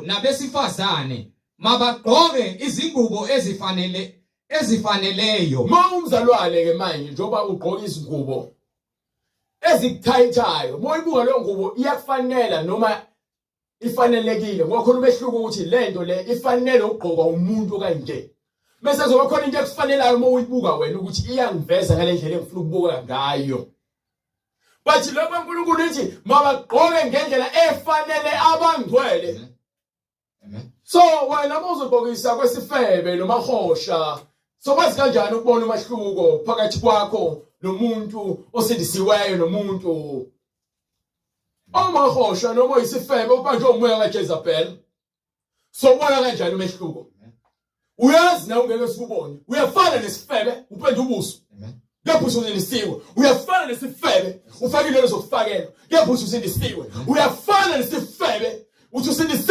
nabesifazane mabagqoke izingubo ezifaneleyo. Umzalwane ke manje njoba ugqoka izingubo ezikuthayithayo, moyibuka leyo ngubo iyakufanela noma ifanelekile, ngoba khona umehluko ukuthi lento le ifanele ukugqoka umuntu kanje. Bese zoba khona into ekufanelayo uma uyibuka wena ukuthi iyangiveza ngale ndlela engifuna ukubuka ngayo. Bathi lokho uNkulunkulu uthi mabagqoke ngendlela efanele abangcwele. Amen. So wena mawuzogqokisa kwesifebe nomahosha, so bazi kanjani ukubona umahluko phakathi kwakho nomuntu osindisiweyo nomuntu omahosha noma isifebe ubanje umoya kaJezebel? So ubona kanjani umehluko? Uyazi na ungeke sikubone. Uyafana nesifebe upende ubuso. Amen. Kepha usindisiwe. Uyafana nesifebe ufakile lezo kufakela. Kepha usindisiwe. Uyafana nesifebe uthi usindisiwe.